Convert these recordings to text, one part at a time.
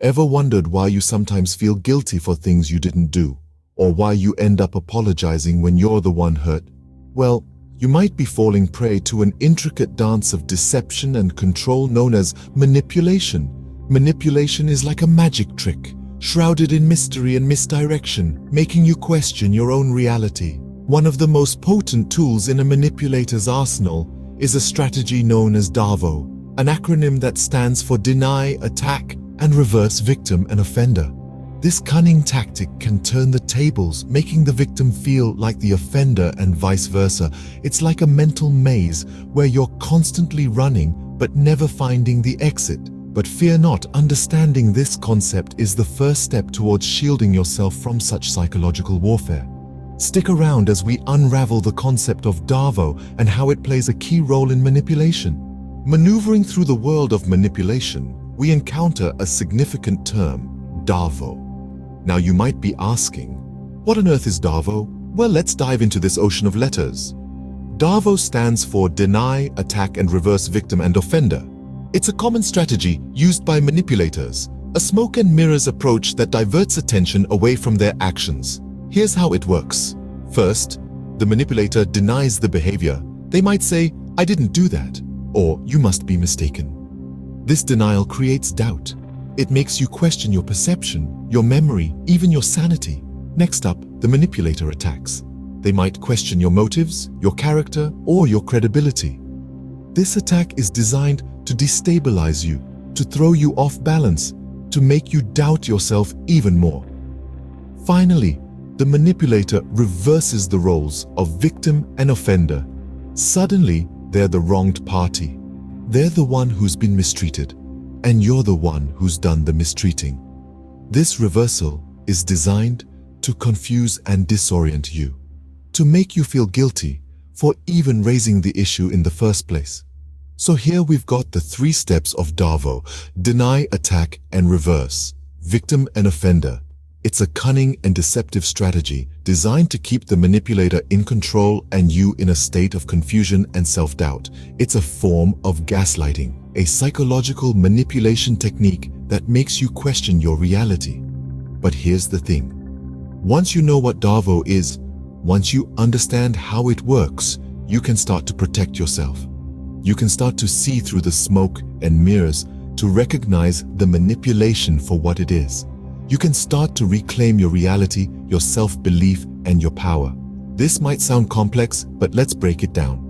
Ever wondered why you sometimes feel guilty for things you didn't do, or why you end up apologizing when you're the one hurt? Well, you might be falling prey to an intricate dance of deception and control known as manipulation. Manipulation is like a magic trick, shrouded in mystery and misdirection, making you question your own reality. One of the most potent tools in a manipulator's arsenal is a strategy known as DARVO, an acronym that stands for deny, attack, and reverse victim and offender. This cunning tactic can turn the tables, making the victim feel like the offender and vice versa. It's like a mental maze where you're constantly running but never finding the exit. But fear not, understanding this concept is the first step towards shielding yourself from such psychological warfare. Stick around as we unravel the concept of DARVO and how it plays a key role in manipulation. Maneuvering through the world of manipulation, we encounter a significant term, DARVO. Now you might be asking, what on earth is DARVO? Well, let's dive into this ocean of letters. DARVO stands for deny, attack, and reverse victim and offender. It's a common strategy used by manipulators, a smoke and mirrors approach that diverts attention away from their actions. Here's how it works. First, the manipulator denies the behavior. They might say, "I didn't do that," or "You must be mistaken." This denial creates doubt. It makes you question your perception, your memory, even your sanity. Next up, the manipulator attacks. They might question your motives, your character, or your credibility. This attack is designed to destabilize you, to throw you off balance, to make you doubt yourself even more. Finally, the manipulator reverses the roles of victim and offender. Suddenly, they're the wronged party. They're the one who's been mistreated, and you're the one who's done the mistreating. This reversal is designed to confuse and disorient you, to make you feel guilty for even raising the issue in the first place. So here we've got the 3 steps of DARVO: deny, attack, and reverse, victim and offender. It's a cunning and deceptive strategy designed to keep the manipulator in control and you in a state of confusion and self-doubt. It's a form of gaslighting, a psychological manipulation technique that makes you question your reality. But here's the thing. Once you know what DARVO is, once you understand how it works, you can start to protect yourself. You can start to see through the smoke and mirrors, to recognize the manipulation for what it is. You can start to reclaim your reality, your self-belief, and your power. This might sound complex, but let's break it down.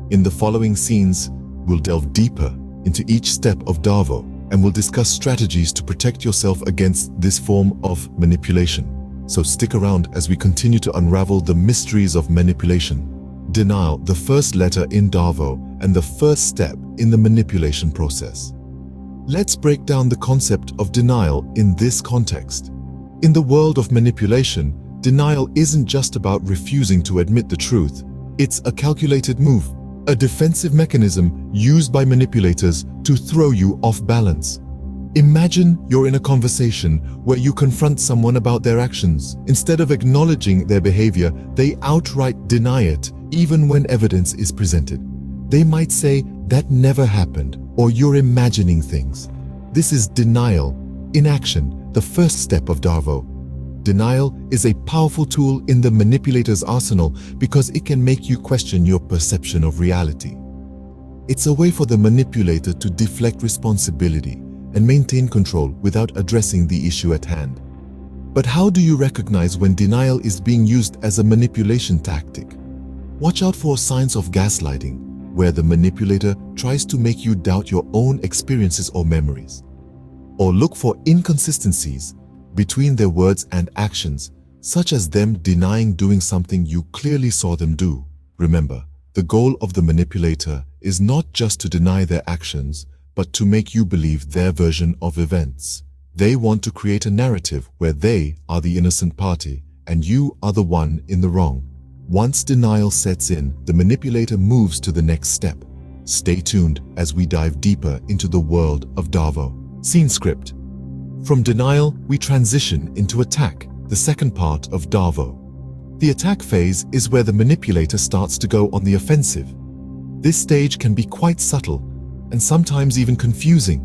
In the following scenes, we'll delve deeper into each step of DARVO, and we'll discuss strategies to protect yourself against this form of manipulation. So stick around as we continue to unravel the mysteries of manipulation. Denial, the first letter in DARVO and the first step in the manipulation process. Let's break down the concept of denial in this context. In the world of manipulation, denial isn't just about refusing to admit the truth. It's a calculated move, a defensive mechanism used by manipulators to throw you off balance. Imagine you're in a conversation where you confront someone about their actions. Instead of acknowledging their behavior, they outright deny it, even when evidence is presented. They might say, "That never happened," or "You're imagining things." This is denial in action, the first step of DARVO. Denial is a powerful tool in the manipulator's arsenal because it can make you question your perception of reality. It's a way for the manipulator to deflect responsibility and maintain control without addressing the issue at hand. But how do you recognize when denial is being used as a manipulation tactic? Watch out for signs of gaslighting, where the manipulator tries to make you doubt your own experiences or memories. Or look for inconsistencies between their words and actions, such as them denying doing something you clearly saw them do. Remember, the goal of the manipulator is not just to deny their actions, but to make you believe their version of events. They want to create a narrative where they are the innocent party and you are the one in the wrong. Once denial sets in, the manipulator moves to the next step. Stay tuned as we dive deeper into the world of DARVO. Scene script. From denial, we transition into attack, the second part of DARVO. The attack phase is where the manipulator starts to go on the offensive. This stage can be quite subtle and sometimes even confusing.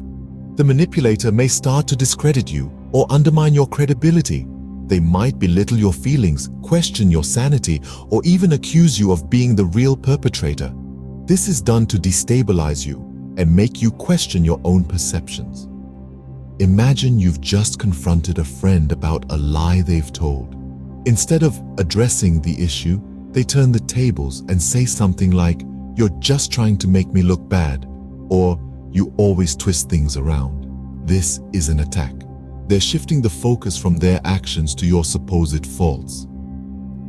The manipulator may start to discredit you or undermine your credibility. They might belittle your feelings, question your sanity, or even accuse you of being the real perpetrator. This is done to destabilize you and make you question your own perceptions. Imagine you've just confronted a friend about a lie they've told. Instead of addressing the issue, they turn the tables and say something like, "You're just trying to make me look bad," or "You always twist things around." This is an attack. They're shifting the focus from their actions to your supposed faults.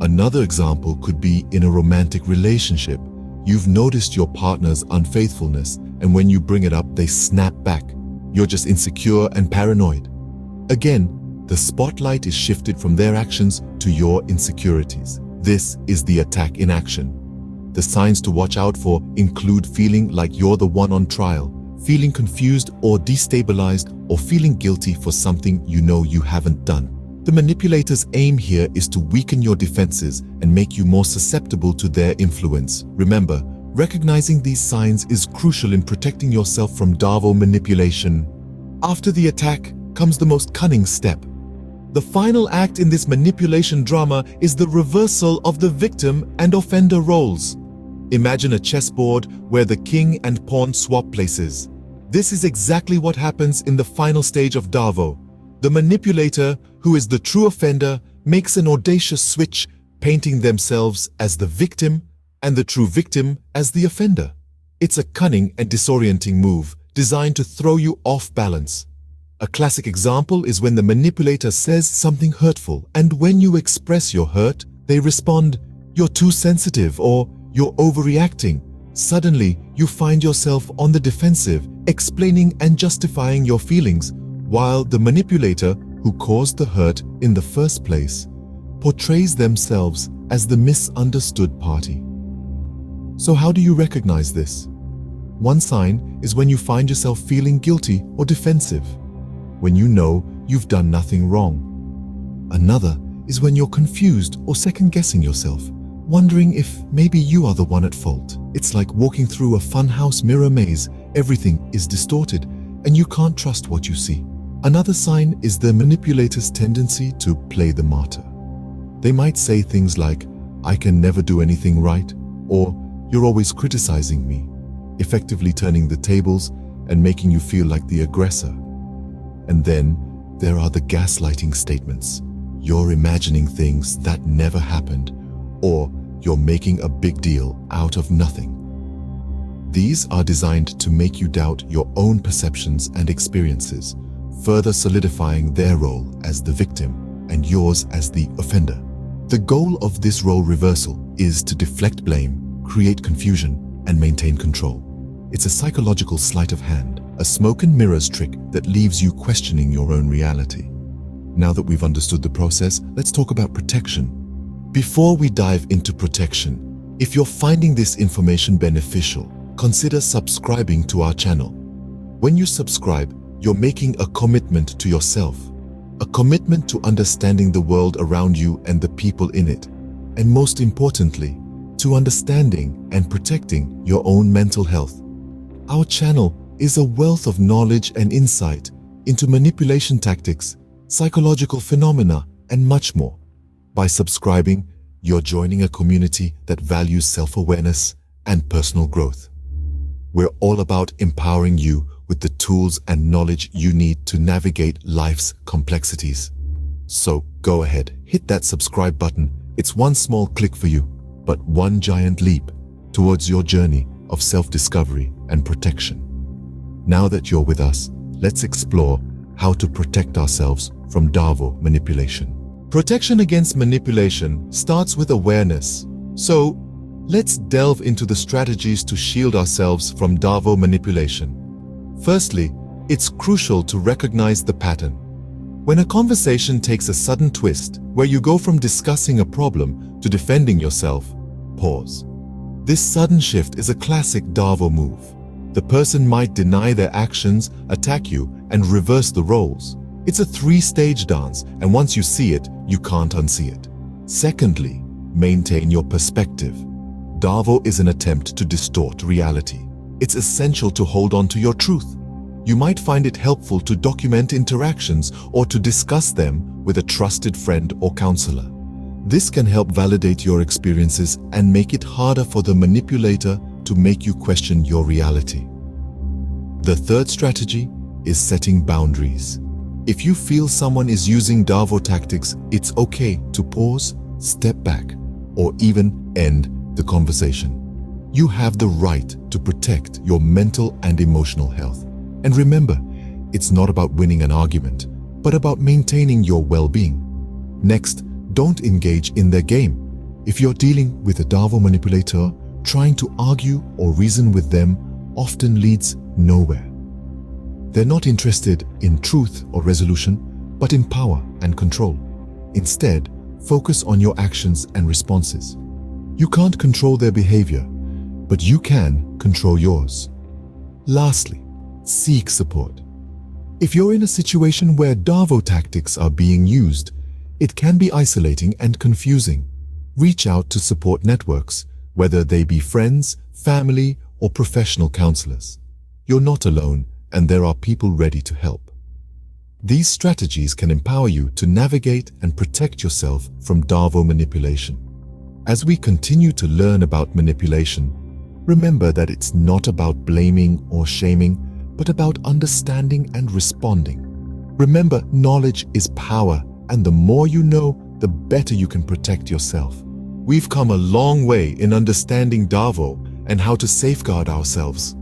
Another example could be in a romantic relationship. You've noticed your partner's unfaithfulness, and when you bring it up, they snap back. You're just insecure and paranoid. Again, the spotlight is shifted from their actions to your insecurities. This is the attack in action. The signs to watch out for include feeling like you're the one on trial, feeling confused or destabilized, or feeling guilty for something you know you haven't done. The manipulator's aim here is to weaken your defenses and make you more susceptible to their influence. Remember, recognizing these signs is crucial in protecting yourself from DARVO manipulation. After the attack comes the most cunning step. The final act in this manipulation drama is the reversal of the victim and offender roles. Imagine a chessboard where the king and pawn swap places. This is exactly what happens in the final stage of DARVO. The manipulator, who is the true offender, makes an audacious switch, painting themselves as the victim and the true victim as the offender. It's a cunning and disorienting move designed to throw you off balance. A classic example is when the manipulator says something hurtful, and when you express your hurt, they respond, "You're too sensitive," or "You're overreacting." Suddenly, you find yourself on the defensive, explaining and justifying your feelings, while the manipulator, who caused the hurt in the first place, portrays themselves as the misunderstood party. So how do you recognize this? One sign is when you find yourself feeling guilty or defensive, when you know you've done nothing wrong. Another is when you're confused or second-guessing yourself, wondering if maybe you are the one at fault. It's like walking through a funhouse mirror maze. Everything is distorted, and you can't trust what you see. Another sign is the manipulator's tendency to play the martyr. They might say things like, "I can never do anything right," or "You're always criticizing me," effectively turning the tables and making you feel like the aggressor. And then there are the gaslighting statements. "You're imagining things that never happened," or "You're making a big deal out of nothing." These are designed to make you doubt your own perceptions and experiences, further solidifying their role as the victim and yours as the offender. The goal of this role reversal is to deflect blame, create confusion, and maintain control. It's a psychological sleight of hand, a smoke and mirrors trick that leaves you questioning your own reality. Now that we've understood the process, let's talk about protection. Before we dive into protection, if you're finding this information beneficial, consider subscribing to our channel. When you subscribe, you're making a commitment to yourself, a commitment to understanding the world around you and the people in it, and most importantly, to understanding and protecting your own mental health. Our channel is a wealth of knowledge and insight into manipulation tactics, psychological phenomena, and much more. By subscribing, you're joining a community that values self-awareness and personal growth. We're all about empowering you with the tools and knowledge you need to navigate life's complexities. So go ahead, hit that subscribe button. It's one small click for you, but one giant leap towards your journey of self-discovery and protection. Now that you're with us, let's explore how to protect ourselves from DARVO manipulation. Protection against manipulation starts with awareness. So, let's delve into the strategies to shield ourselves from DARVO manipulation. Firstly, it's crucial to recognize the pattern. When a conversation takes a sudden twist, where you go from discussing a problem to defending yourself, pause. This sudden shift is a classic DARVO move. The person might deny their actions, attack you, and reverse the roles. It's a three-stage dance, and once you see it, you can't unsee it. Secondly, maintain your perspective. DARVO is an attempt to distort reality. It's essential to hold on to your truth. You might find it helpful to document interactions or to discuss them with a trusted friend or counselor. This can help validate your experiences and make it harder for the manipulator to make you question your reality. The third strategy is setting boundaries. If you feel someone is using DARVO tactics, it's okay to pause, step back, or even end the conversation. You have the right to protect your mental and emotional health. And remember, it's not about winning an argument, but about maintaining your well-being. Next, don't engage in their game. If you're dealing with a DARVO manipulator, trying to argue or reason with them often leads nowhere. They're not interested in truth or resolution, but in power and control. Instead, focus on your actions and responses. You can't control their behavior, but you can control yours. Lastly, seek support. If you're in a situation where DARVO tactics are being used, it can be isolating and confusing. Reach out to support networks, whether they be friends, family, or professional counselors. You're not alone, and there are people ready to help. These strategies can empower you to navigate and protect yourself from DARVO manipulation. As we continue to learn about manipulation, remember that it's not about blaming or shaming, but about understanding and responding. Remember, knowledge is power, and the more you know, the better you can protect yourself. We've come a long way in understanding DARVO and how to safeguard ourselves.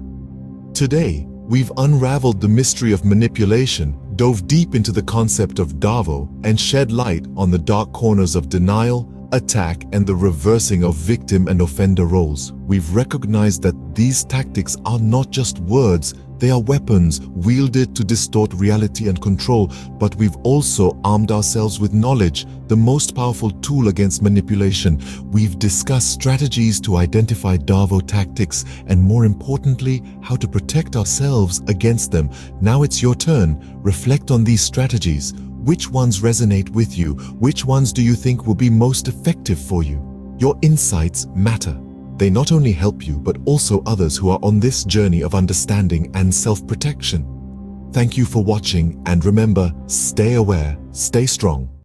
Today, we've unraveled the mystery of manipulation, dove deep into the concept of DARVO, and shed light on the dark corners of denial, attack, and the reversing of victim and offender roles. We've recognized that these tactics are not just words, they are weapons wielded to distort reality and control, but we've also armed ourselves with knowledge, the most powerful tool against manipulation. We've discussed strategies to identify DARVO tactics and, more importantly, how to protect ourselves against them. Now it's your turn. Reflect on these strategies. Which ones resonate with you? Which ones do you think will be most effective for you? Your insights matter. They not only help you, but also others who are on this journey of understanding and self-protection. Thank you for watching, and remember, stay aware, stay strong,